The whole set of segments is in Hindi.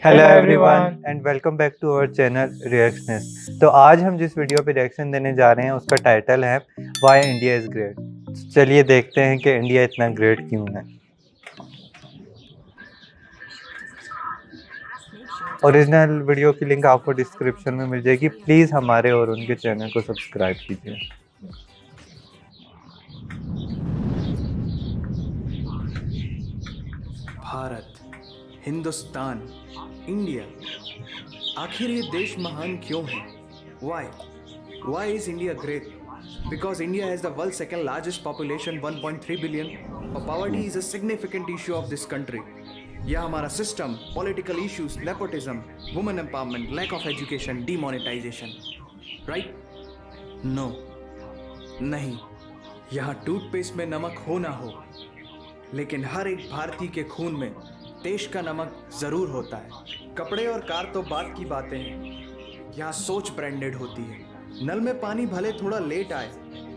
Hello everyone and welcome back to our channel reactionist. तो आज हम जिस वीडियो पे रिएक्शन देने जा रहे हैं उसका टाइटल है व्हाई इंडिया इज़ ग्रेट। चलिए देखते हैं कि इंडिया इतना ग्रेट क्यों है। ओरिजिनल वीडियो की लिंक आपको डिस्क्रिप्शन में मिल जाएगी। प्लीज़ हमारे और उनके चैनल को सब्सक्राइब कीजिए। भारत, हिंदुस्तान, इंडिया, आखिर ये देश महान क्यों है? Why is India great? Because India has the world's second largest population, 1.3 billion. Poverty is a significant issue of this country. यह हमारा system, political issues, nepotism, women empowerment, lack of education, demonetization, right? No, नहीं। यहाँ टूथपेस्ट में नमक हो ना हो, लेकिन हर एक भारतीय के खून में देश का नमक जरूर होता है। कपड़े और कार तो बात की बातें हैं, यहाँ सोच ब्रांडेड होती है। नल में पानी भले थोड़ा लेट आए,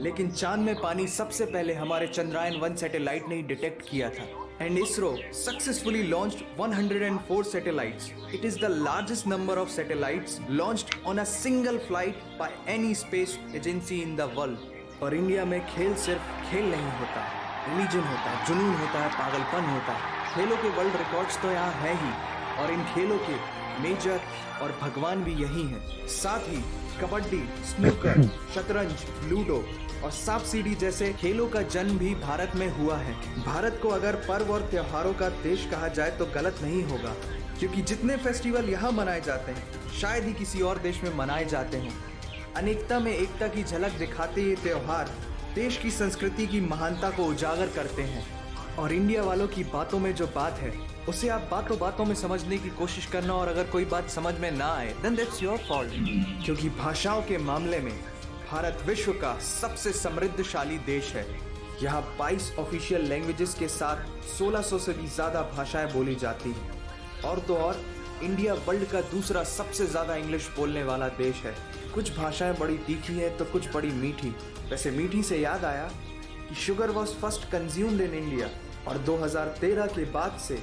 लेकिन चांद में पानी सबसे पहले हमारे चंद्रयान 1 सैटेलाइट ने ही डिटेक्ट किया था। And ISRO successfully launched 104 satellites. It is the largest number of satellites launched on a single flight by any space agency in the world. और इंडिया में खेल सिर्फ खेल नहीं होता, रिलीजन होता है, जुनून होता है, पागलपन होता है। खेलों के वर्ल्ड रिकॉर्ड्स तो यहाँ है ही, और इन खेलों के मेजर और भगवान भी यही हैं। साथ ही कबड्डी, स्नूकर, शतरंज, लूडो और सांप सीढ़ी जैसे खेलों का जन्म भी भारत में हुआ है। भारत को अगर पर्व और त्योहारों का देश कहा जाए तो गलत नहीं होगा, क्योंकि जितने फेस्टिवल यहाँ मनाए जाते हैं शायद ही किसी और देश में मनाए जाते हों। अनेकता में एकता की झलक दिखाते ये त्योहार देश की संस्कृति की महानता को उजागर करते हैं। और इंडिया वालों की बातों में जो बात है उसे आप बातों बातों में समझने की कोशिश करना, और अगर कोई बात समझ में ना आए देन दैट्स योर फॉल्ट। क्योंकि भाषाओं के मामले में भारत विश्व का सबसे समृद्धशाली देश है। यहाँ 22 ऑफिशियल लैंग्वेजेस के साथ 1600 से भी ज्यादा भाषाएं बोली जाती हैं। और तो और इंडिया वर्ल्ड का दूसरा सबसे ज्यादा इंग्लिश बोलने वाला देश है। कुछ भाषाएं बड़ी तीखी हैं तो कुछ बड़ी मीठी। वैसे मीठी से याद आया कि sugar was first consumed in India, और 2013 के बाद से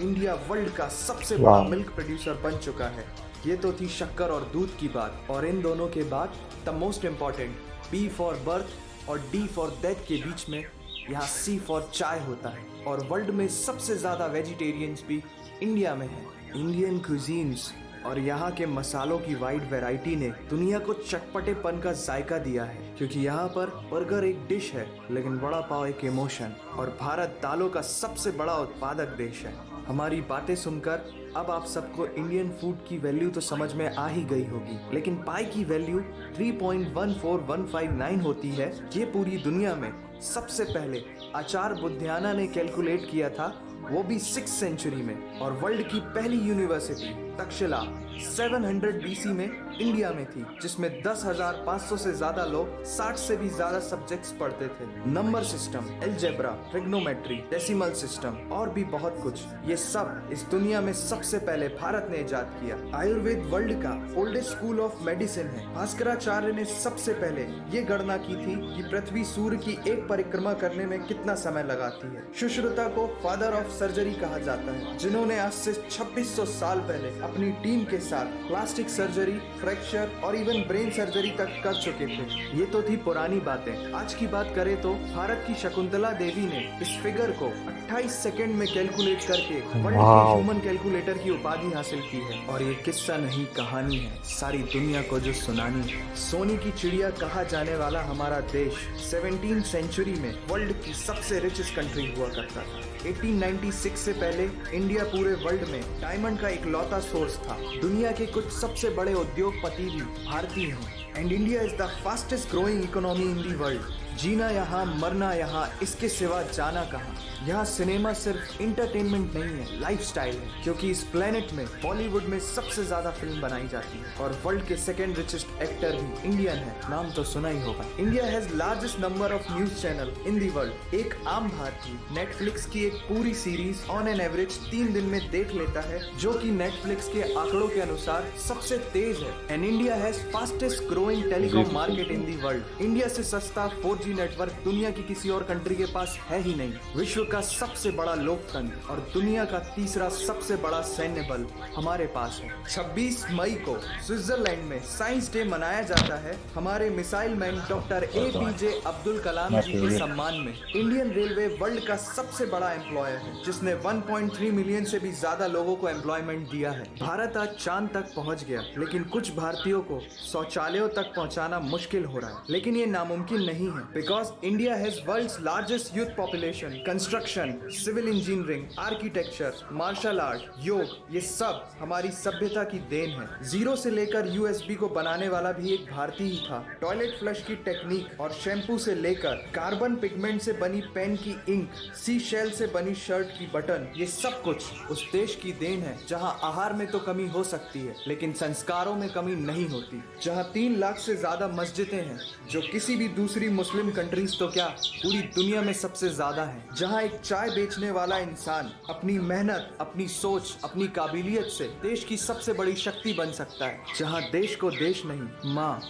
इंडिया वर्ल्ड का सबसे बड़ा मिल्क प्रोड्यूसर बन चुका है। ये तो थी शक्कर और दूध की बात, और इन दोनों के बाद the most important B for birth और डी फॉर डेथ के बीच में यहाँ सी फॉर चाय होता है। और वर्ल्ड में सबसे ज्यादा वेजिटेरियंस भी इंडिया में है। इंडियन क्यूजीन्स और यहाँ के मसालों की वाइड वैरायटी ने दुनिया को चटपटेपन का जायका दिया है। क्योंकि यहाँ पर बर्गर एक डिश है, लेकिन वड़ा पाव एक इमोशन। और भारत दालों का सबसे बड़ा उत्पादक देश है। हमारी बातें सुनकर अब आप सबको इंडियन फूड की वैल्यू तो समझ में आ ही गई होगी, लेकिन पाई की वैल्यू 3.14159 होती है। ये पूरी दुनिया में सबसे पहले आचार्य बुद्धियाना ने कैलकुलेट किया था, वो भी 6th सेंचुरी में। और वर्ल्ड की पहली यूनिवर्सिटी तक्षशिला 700 BC में इंडिया में थी, जिसमें 10,500 से ज्यादा लोग 60 से भी ज्यादा सब्जेक्ट्स पढ़ते थे। Number system, algebra, trigonometry, decimal system और भी बहुत कुछ, ये सब इस दुनिया में सबसे पहले भारत ने इजाद किया। आयुर्वेद वर्ल्ड का ओल्डेस्ट स्कूल ऑफ मेडिसिन है। भास्कराचार्य ने सबसे पहले ये गणना की थी कि पृथ्वी सूर्य की एक परिक्रमा करने में कितना समय लगाती है। सुश्रुता को फादर ऑफ सर्जरी कहा जाता है, जिन्होंने आज से 2600 साल पहले अपनी टीम के साथ प्लास्टिक सर्जरी, फ्रैक्चर और इवन ब्रेन सर्जरी तक कर चुके थे। ये तो थी पुरानी बातें। आज की बात करें तो भारत की शकुंतला देवी ने इस फिगर को 28 सेकंड में कैलकुलेट करके वर्ल्ड के ह्यूमन कैलकुलेटर की उपाधि हासिल की है। और ये किस्सा नहीं कहानी है, सारी दुनिया को जो सुनानी है। सोने की चिड़िया कहा जाने वाला हमारा देश 17th सेंचुरी में वर्ल्ड की सबसे रिचेस्ट कंट्री हुआ करता था। 1896 से पहले इंडिया पूरे वर्ल्ड में डायमंड का इकलौता सोर्स था। दुनिया के कुछ सबसे बड़े उद्योगपति भी भारतीय हैं। And India is the fastest growing economy in the world. जीना यहाँ, मरना यहाँ, इसके सिवा जाना कहाँ। यहाँ सिनेमा सिर्फ इंटरटेनमेंट नहीं है, लाइफस्टाइल है। क्योंकि इस प्लेनेट में बॉलीवुड में सबसे ज्यादा फिल्म बनाई जाती है, और वर्ल्ड के सेकंड रिचेस्ट एक्टर भी इंडियन है। नाम तो सुना ही होगा। India has largest number of news channel in the world. एक आम भारतीय नेटफ्लिक्स की एक पूरी सीरीज ऑन एन एवरेज 3 दिन में देख लेता है, जो कि नेटफ्लिक्स के आंकड़ों के अनुसार सबसे तेज है। And India has fastest growing telecom market in the world. India से सस्ता 4G 5G नेटवर्क दुनिया की किसी और कंट्री के पास है ही नहीं। विश्व का सबसे बड़ा लोकतंत्र और दुनिया का तीसरा सबसे बड़ा सैन्य बल हमारे पास है। 26 मई को स्विट्जरलैंड में साइंस डे मनाया जाता है हमारे missile man doctor APJ Abdul Kalam ji के सम्मान में। इंडियन रेलवे वर्ल्ड का सबसे बड़ा एम्प्लॉयर है जिसने 1.3 मिलियन से भी ज्यादा लोगों को एम्प्लॉयमेंट दिया है। भारत आज चांद तक पहुंच गया, लेकिन कुछ भारतीयों को शौचालयों तक पहुंचाना मुश्किल हो रहा है। लेकिन ये नामुमकिन नहीं है, because India has world's largest youth population. Construction, civil engineering, architecture, martial art, yoga, ये सब हमारी सभ्यता की देन है। जीरो से लेकर USB को बनाने वाला भी एक भारतीय ही था। टॉयलेट फ्लश की टेक्निक और शैम्पू से लेकर कार्बन पिगमेंट से बनी पेन की इंक, सी शेल से बनी शर्ट की बटन, ये सब कुछ उस देश की देन है जहां आहार में तो कमी हो सकती है लेकिन संस्कारों में कमी नहीं होती। जहां 3 लाख से ज्यादा मस्जिदें हैं जो किसी भी दूसरी मुस्लिम कंट्रीज तो क्या पूरी दुनिया में सबसे ज्यादा है। जहां एक चाय बेचने वाला इंसान अपनी मेहनत, अपनी सोच, अपनी काबिलियत से देश की सबसे बड़ी शक्ति बन सकता है। जहां देश को देश नहीं, माँ,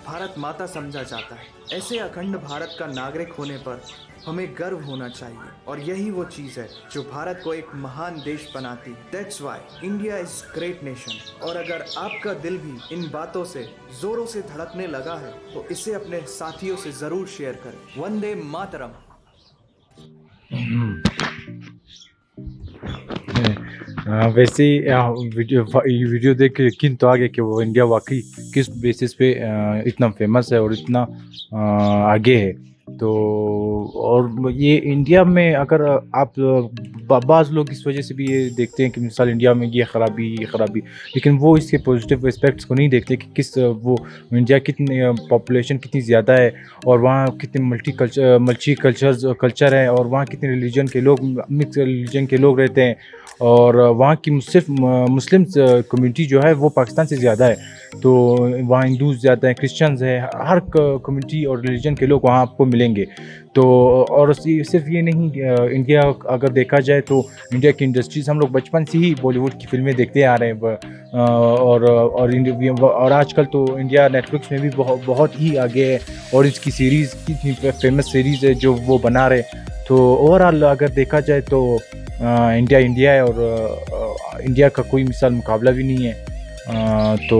भारत माता समझा जाता है। ऐसे अखंड भारत का नागरिक होने पर हमें गर्व होना चाहिए और यही वो चीज़ है जो भारत को एक महान देश बनाती है। That's why India is great nation। और अगर आपका दिल भी इन बातों से जोरों से धड़कने लगा है तो इसे अपने साथियों से जरूर शेयर करें। वंदे मातरम। वैसे वीडियो देख के यकीन तो आ गया कि वो इंडिया वाकई किस बेसिस पे इतना फेमस है और इतना आगे है। तो और ये इंडिया में अगर आप बाज़ लोग इस वजह से भी ये देखते हैं कि मिसाल इंडिया में ये ख़राबी, लेकिन वो इसके पॉजिटिव एस्पेक्ट्स को नहीं देखते कि किस वो इंडिया कितनी पॉपुलेशन कितनी ज़्यादा है और वहाँ कितने मल्टी कल्चर है और वहाँ कितने रिलीजन के लोग, मिक्स रिलीजन के लोग रहते हैं और वहाँ की सिर्फ मुस्लिम कम्युनिटी जो है वो पाकिस्तान से ज़्यादा है। तो वहाँ हिंदूज़ ज़्यादा हैं, क्रिश्चियंस है, हर कम्युनिटी और रिलीजन के लोग वहाँ आपको मिलेंगे। तो और सिर्फ ये नहीं, इंडिया अगर देखा जाए तो इंडिया की इंडस्ट्रीज़ हम लोग बचपन से ही बॉलीवुड की फिल्में देखते आ रहे हैं और आजकल तो इंडिया नेटफ्लिक्स में भी बहुत ही आगे है और इसकी सीरीज़ कितनी फेमस सीरीज़ है जो वो बना रहे। तो ओवरऑल अगर देखा जाए तो इंडिया है और इंडिया का कोई मिसाल मुकाबला भी नहीं है। तो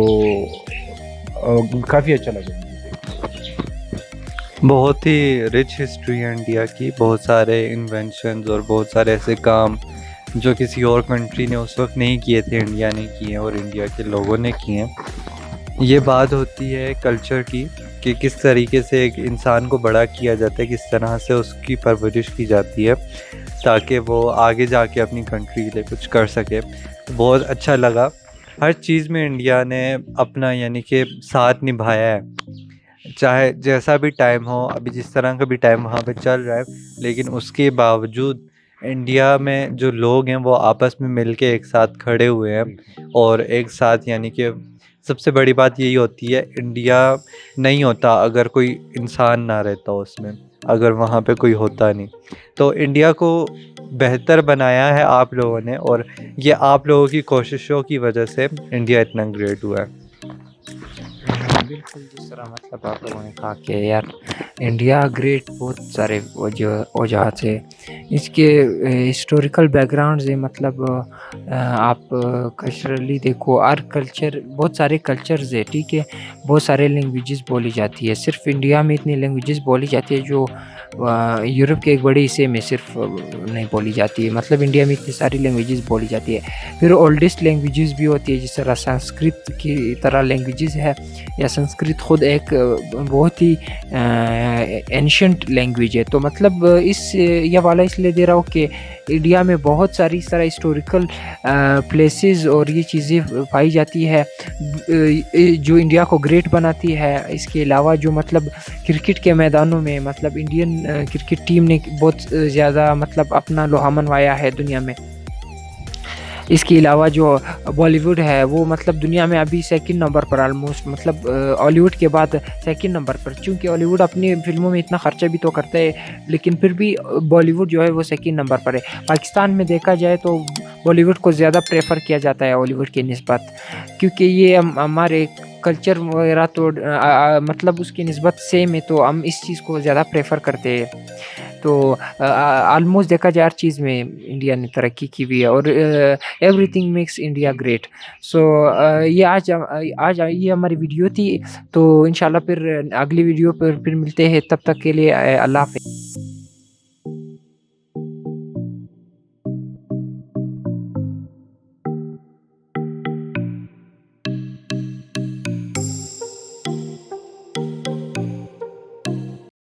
काफ़ी अच्छा लगा। बहुत ही रिच हिस्ट्री है इंडिया की, बहुत सारे इन्वेंशंस और बहुत सारे ऐसे काम जो किसी और कंट्री ने उस वक्त नहीं किए थे, इंडिया ने किए और इंडिया के लोगों ने किए हैं। ये बात होती है कल्चर की कि किस तरीके से एक इंसान को बड़ा किया जाता है, किस तरह से उसकी परवरिश की जाती है ताकि वो आगे जाके अपनी कंट्री के लिए कुछ कर सके। बहुत अच्छा लगा। हर चीज़ में इंडिया ने अपना यानी कि साथ निभाया है, चाहे जैसा भी टाइम हो, अभी जिस तरह का भी टाइम वहाँ पे चल रहा है, लेकिन उसके बावजूद इंडिया में जो लोग हैं वो आपस में मिलके एक साथ खड़े हुए हैं और एक साथ यानी कि सबसे बड़ी बात यही होती है, इंडिया नहीं होता अगर कोई इंसान ना रहता उसमें, अगर वहाँ पे कोई होता नहीं। तो इंडिया को बेहतर बनाया है आप लोगों ने और ये आप लोगों की कोशिशों की वजह से इंडिया इतना ग्रेट हुआ है। बिल्कुल, जिस तरह मतलब आप लोगों ने कहा कि यार इंडिया ग्रेट बहुत सारे वजह से इसके हिस्टोरिकल बैकग्राउंड से मतलब आप कल्चरली देखो, हर कल्चर, बहुत सारे कल्चर्स है, ठीक है, बहुत सारे लैंग्वेजेस बोली जाती है। सिर्फ इंडिया में इतनी लैंग्वेजेस बोली जाती है जो यूरोप के एक बड़े हिस्से में सिर्फ नहीं बोली जाती है। मतलब इंडिया में इतनी सारी लैंग्वेजेस बोली जाती है। फिर ओल्डेस्ट लैंग्वेजेस भी होती है, जिस तरह संस्कृत की तरह लैंग्वेजेस है, या संस्कृत खुद एक बहुत ही एंशिएंट लैंग्वेज है। तो मतलब ये वाला इसलिए दे रहा हूँ कि इंडिया में बहुत सारी इस तरह हिस्टोरिकल प्लेसेस और ये चीज़ें पाई जाती है जो इंडिया को ग्रेट बनाती है। इसके अलावा जो मतलब क्रिकेट के मैदानों में मतलब इंडियन क्रिकेट टीम ने बहुत ज़्यादा मतलब अपना लोहा मनवाया है दुनिया में। इसके अलावा जो बॉलीवुड है वो मतलब दुनिया में अभी सेकंड नंबर पर ऑलमोस्ट, मतलब हॉलीवुड के बाद सेकंड नंबर पर, क्योंकि हॉलीवुड अपनी फिल्मों में इतना खर्चा भी तो करता है, लेकिन फिर भी बॉलीवुड जो है वो सेकंड नंबर पर है। पाकिस्तान में देखा जाए तो बॉलीवुड को ज़्यादा प्रेफर किया जाता है हॉलीवुड के निस्बत, क्योंकि ये हमारे कल्चर वगैरह तो मतलब उसकी निस्बत सेम है, तो हम इस चीज़ को ज़्यादा प्रेफर करते हैं। तो ऑलमोस्ट देखा जाए हर चीज़ में इंडिया ने तरक्की की हुई है, और एवरीथिंग मेक्स इंडिया ग्रेट। सो ये आज ये हमारी वीडियो थी। तो इंशाल्लाह फिर अगली वीडियो पर फिर मिलते हैं, तब तक के लिए अल्लाह हाफ़िज़।